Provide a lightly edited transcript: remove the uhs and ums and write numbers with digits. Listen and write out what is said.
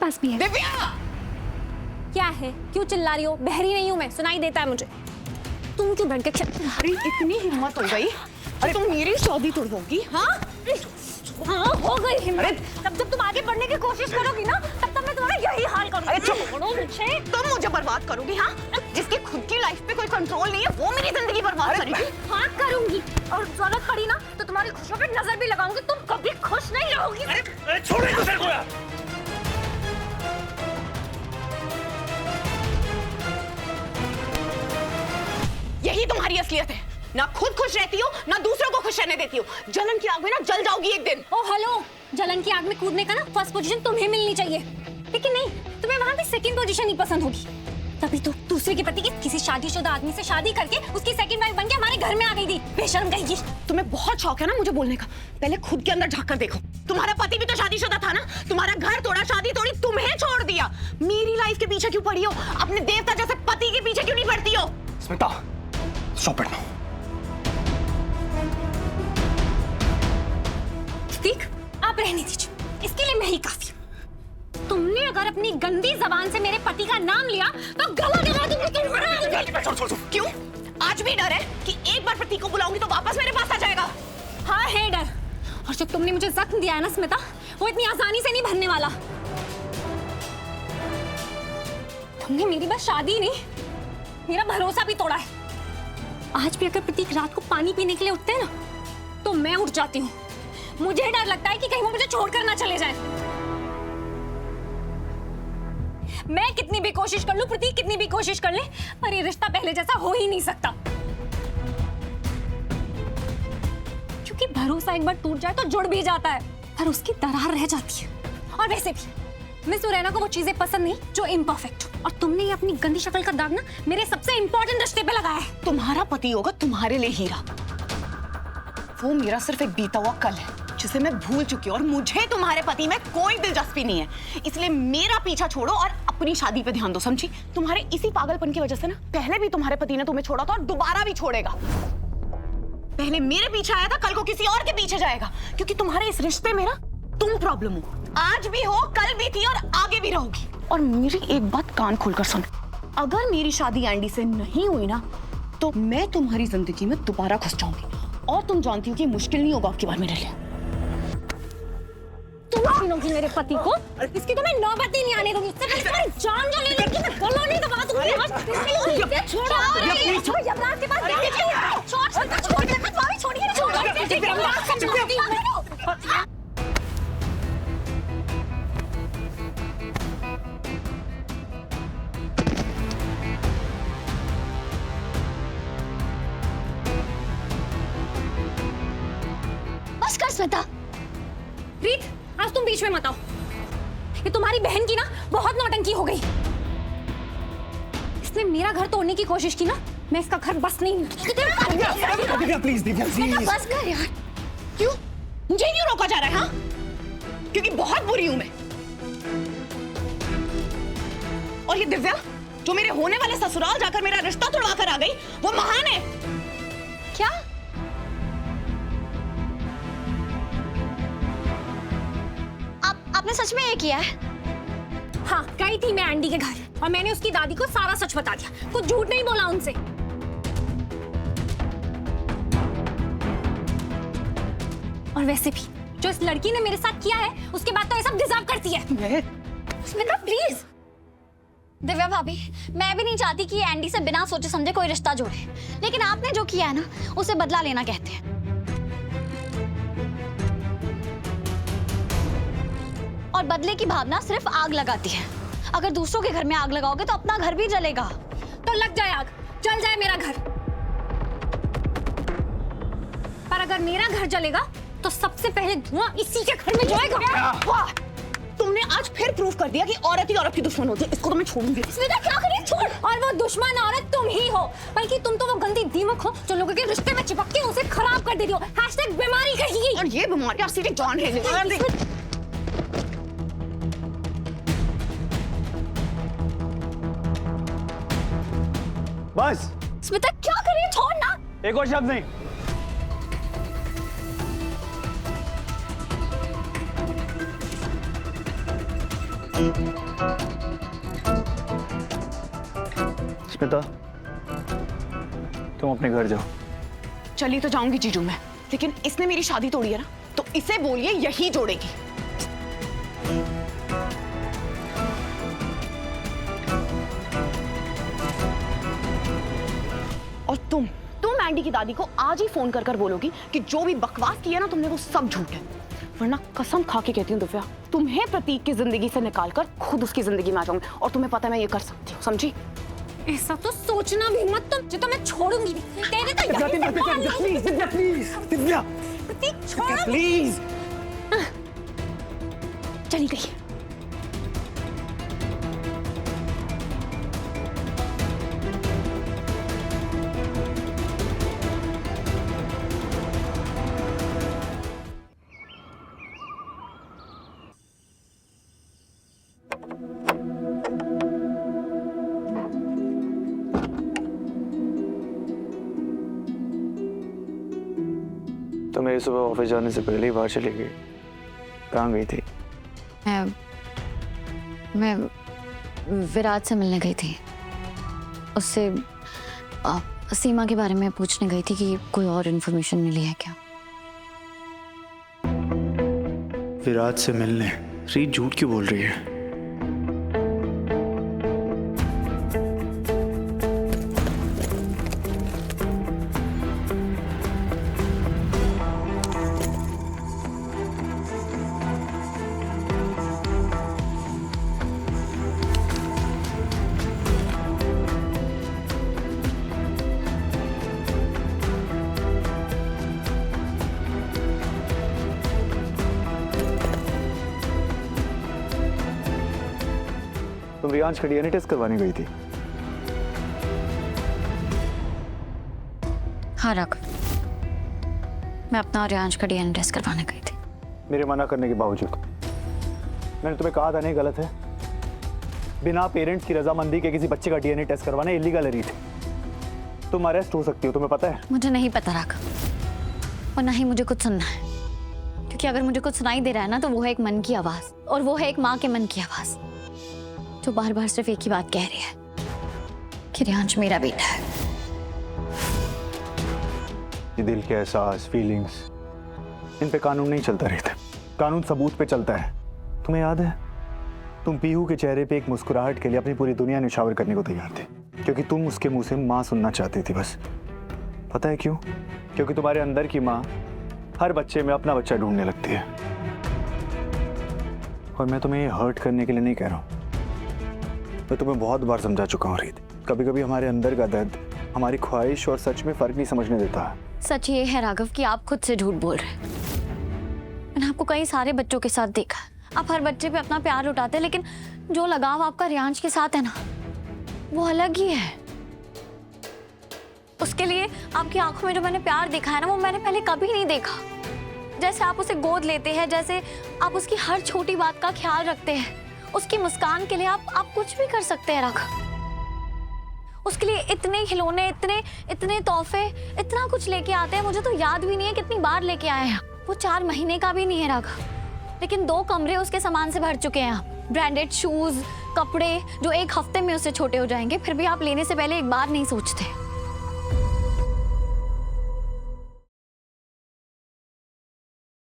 पास भी है। दिव्या! क्या है, क्यों चिल्ला रही हो? बहरी नहीं हूँ मैं, सुनाई देता है मुझे। तुम क्यों बैठ के अरे इतनी हिम्मत हो गई? अरे तुम मेरी शादी तोड़ोगी? हाँ हो गई हिम्मत। तब जब तुम आगे बढ़ने की कोशिश करोगी ना, तब तब मैं तुम्हारा यही हाल करूंगी। छोड़ो मुझे। तुम मुझे बर्बाद करोगी? हाँ, जिसकी खुद की लाइफ पे कोई कंट्रोल नहीं है वो मेरी जिंदगी बर्बाद करेगी। हाँ करूंगी, और जरूरत पड़ी ना तो तुम्हारी खुशियों पे नजर भी लगाऊंगी। तुम कभी खुश नहीं रहोगी। अरे छोड़ो इस दूसरे को यार। यही तुम्हारी असलियत है, ना खुद खुश रहती हो ना दूसरों को खुश रहने देती हो। जलन की आग में ना जल जाओगी एक दिन। ओ हेलो, जलन की आग में कूदने का ना फर्स्ट पोजीशन तुम्हें मिलनी चाहिए, लेकिन नहीं, तुम्हें वहाँ भी सेकंड पोजीशन ही पसंद होगी। तभी तो दूसरे के पति की किसी शादीशुदा आदमी से शादी करके उसकी सेकंड वाइफ बन के हमारे घर में आ गई थी। बेशर्म गई। तुम्हें बहुत शौक है ना मुझे बोलने का, पहले खुद के अंदर झांक कर देखो। तुम्हारा पति भी तो शादीशुदा था ना, तुम्हारा घर तोड़ा, शादी तोड़ी, तुम्हें छोड़ दिया। मेरी लाइफ के पीछे क्यों पड़ी हो? अपने देवता जैसे पति के पीछे क्यों नहीं पड़ती हो? Smita, stop it now. ठीक, आप रहने दीजिए, इसके लिए मैं ही काफी हूँ। तुमने अगर अपनी गंदी जबान से मेरे पति का नाम लिया तो गला दबा दूंगी तुम्हारा। छोड़। क्यों? आज भी डर है कि एक बार पति को बुलाऊंगी तो वापस मेरे पास आ जाएगा? हाँ है डर, और जो तुमने मुझे जख्म दिया है ना स्मिता, वो इतनी आसानी से नहीं भरने वाला। तुमने मेरी बस शादी नहीं, मेरा भरोसा भी तोड़ा है। आज भी अगर प्रतीक रात को पानी पीने के लिए उठते हैं ना, तो मैं उठ जाती हूँ। मुझे डर लगता है कि कहीं वो मुझे छोड़कर ना चले जाए। मैं कितनी भी कोशिश कर लूं, प्रतीक कितनी भी कोशिश कर ले, पर ये रिश्ता पहले जैसा हो ही नहीं सकता। क्योंकि भरोसा एक बार टूट जाए तो जुड़ भी जाता है, पर उसकी दरार रह जाती है। और वैसे भी मिस सुरैना को वो चीजें पसंद नहीं जो इम्परफेक्ट हो, और तुमने ये अपनी गंदी शक्ल का दाग ना मेरे सबसे इंपॉर्टेंट रिश्ते पे लगाया है। तुम्हारा पति होगा तुम्हारे लिए हीरा, वो मेरा सिर्फ एक बीता हुआ कल है जिसे मैं भूल चुकी हूँ, और मुझे तुम्हारे पति में कोई दिलचस्पी नहीं है। इसलिए मेरा पीछा छोड़ो और अपनी शादी पे ध्यान दो, समझी? तुम्हारे इसी पागलपन की वजह से ना पहले भी तुम्हारे पति ने तुम्हें छोड़ा था और दोबारा भी छोड़ेगा। पहले मेरे पीछे आया था, कल को किसी और के पीछे जाएगा, क्योंकि तुम्हारे इस रिश्ते में ना तुम प्रॉब्लम हो। आज भी हो, कल भी थी और आगे भी रहोगी। और मेरी एक बात कान खोलकर सुन, अगर मेरी शादी एंडी से नहीं हुई ना तो मैं तुम्हारी जिंदगी में दोबारा घुस जाऊंगी, और तुम जानती हो कि मुश्किल नहीं होगा आपकी बार मेरे लिए। तुम छीनोगी मेरे पति को, इसकी तो मैं नौबत ही नहीं आने दूंगी। इससे पहले तुम्हारी जान जो ले लेगी, मैं गला नहीं दबा दूंगी। छोड़ो यमराज के पास बस कर स्मिता। प्रीत, आज तुम बीच में मत आओ। ये तुम्हारी बहन की ना बहुत नौटंकी हो गई। इसने मेरा घर तोड़ने की कोशिश की ना, मैं इसका घर बस नहीं। Divya please, Divya please. बस कर यार। क्यों? मुझे क्यों रोका जा रहा है? हाँ, क्योंकि बहुत बुरी हूं मैं। और ये दिव्या जो मेरे होने वाले ससुराल जाकर मेरा रिश्ता तोड़वा कर आ गई, वो महान है। क्या? आपने सच में ये किया है? हाँ, गई थी मैं एंडी के घर और मैंने उसकी दादी को सारा सच बता दिया। कुछ झूठ नहीं बोला उनसे। और वैसे भी जो इस लड़की ने मेरे साथ किया है, उसके बाद तो ये सब डिजर्व करती है। स्मिता प्लीज। दिव्या भाभी, मैं भी नहीं चाहती कि एंडी से बिना सोचे समझे कोई रिश्ता जोड़े, लेकिन आपने जो किया है ना, उसे बदला लेना कहते हैं। और बदले की भावना सिर्फ आग लगाती है। अगर दूसरों के घर में आग लगाओगे तो अपना घर भी जलेगा। तो लग जाए आग, जल जाए मेरा घर। पर अगर मेरा घर जलेगा तो सबसे पहले धुआं इसी के घर में जाएगा। वाह, तुमने आज फिर प्रूव कर दिया कि औरत ही औरत की दुश्मन होती है। इसको तो मैं छोड़ूंगी। स्मिता क्या करें? छोड़। और वो दुश्मन औरत तुम ही हो, बल्कि तुम तो वो गंदी दीमक हो जो लोगों के रिश्ते में चिपक के उसे खराब कर देती हो। #बीमारी कही। और ये बीमारी सीधी जान है। बस स्मिता क्या कर रही है? छोड़ ना। एक और शब्द नहीं। स्मिता, तुम अपने घर जाओ। चली तो जाऊंगी जीजू मैं, लेकिन इसने मेरी शादी तोड़ी है ना, तो इसे बोलिए यही जोड़ेगी। और तुम एंडी की दादी को आज ही फोन कर कर बोलोगी कि जो भी बकवास किया ना तुमने वो सब झूठ है, वरना कसम खा के कहती हूँ दिव्या, तुम्हें प्रतीक की जिंदगी से निकालकर खुद उसकी जिंदगी में आ जाऊंगी। और तुम्हें पता है मैं ये कर सकती हूँ, समझी? ऐसा तो सोचना भी मत तुम, जो तो मैं छोड़ूंगी नहीं। तेरे तो यही दिव्या, प्लीज दिव्या, प्लीज दिव्या, प्रतीक छोड़। प्लीज। चली गई। तो मेरी सुबह ऑफिस जाने से पहले ही बाहर चली गई। कहाँ गई थी? मैं विराट से मिलने गई थी। उससे सीमा के बारे में पूछने गई थी कि कोई और इन्फॉर्मेशन मिली है क्या। विराट से मिलने? रीत झूठ क्यों बोल रही है? तुम रियांश का डीएनए टेस्ट करवाने गई थी? हाँ राघव, मैं अपना और रियांश का डीएनए टेस्ट करवाने गई थी। मेरे मना करने के बावजूद? मैंने तुम्हें कहा था नहीं गलत है? बिना पेरेंट्स की रजामंदी के किसी बच्चे का डीएनए टेस्ट करवाना इलीगल है रीत। तुम अरेस्ट हो सकती हो, तुम्हें पता है? मुझे नहीं पता राघव, और ना ही मुझे कुछ सुनना है, क्योंकि अगर मुझे कुछ सुनाई दे रहा है ना तो वो है एक मन की आवाज, और वो है एक माँ के मन की आवाज जो बार बार सिर्फ एक ही बात कह रही है कि रियांश मेरा बेटा है। ये दिल के एहसास, फीलिंग्स, इन पे कानून नहीं चलता रहता, कानून सबूत पे चलता है। तुम्हें याद है तुम पीहू के चेहरे पे एक मुस्कुराहट के लिए अपनी पूरी दुनिया निछावर करने को तैयार थे, क्योंकि तुम उसके मुंह से माँ सुनना चाहती थी बस। पता है क्यों? क्योंकि तुम्हारे अंदर की माँ हर बच्चे में अपना बच्चा ढूंढने लगती है। और मैं तुम्हें ये हर्ट करने के लिए नहीं कह रहा हूँ, मैं तुम्हें बहुत बार समझा चुका हूँ रीत। कभी कभी हमारे अंदर का दर्द हमारी ख्वाहिश और सच में फर्क नहीं समझने देता है। सच ये है राघव कि आप खुद से झूठ बोल रहे हैं। मैंने आपको कई सारे बच्चों के साथ देखा, आप हर बच्चे पे अपना प्यार लुटाते हैं, लेकिन जो लगाव आपका रियांश के साथ है ना, वो अलग ही है। उसके लिए आपकी आंखों में जो मैंने प्यार देखा है ना, वो मैंने पहले कभी नहीं देखा। जैसे आप उसे गोद लेते हैं, जैसे आप उसकी हर छोटी बात का ख्याल रखते हैं, उसकी मुस्कान के लिए आप कुछ भी कर सकते हैं राघव। उसके लिए इतने खिलौने, इतने तोहफे, इतना कुछ लेके आते हैं। मुझे तो याद भी नहीं है कितनी बार लेके आए हैं। वो 4 महीने का भी नहीं है राघव, लेकिन 2 कमरे उसके सामान से भर चुके हैं। ब्रांडेड शूज, कपड़े जो 1 हफ्ते में उससे छोटे हो जाएंगे, फिर भी आप लेने से पहले एक बार नहीं सोचते।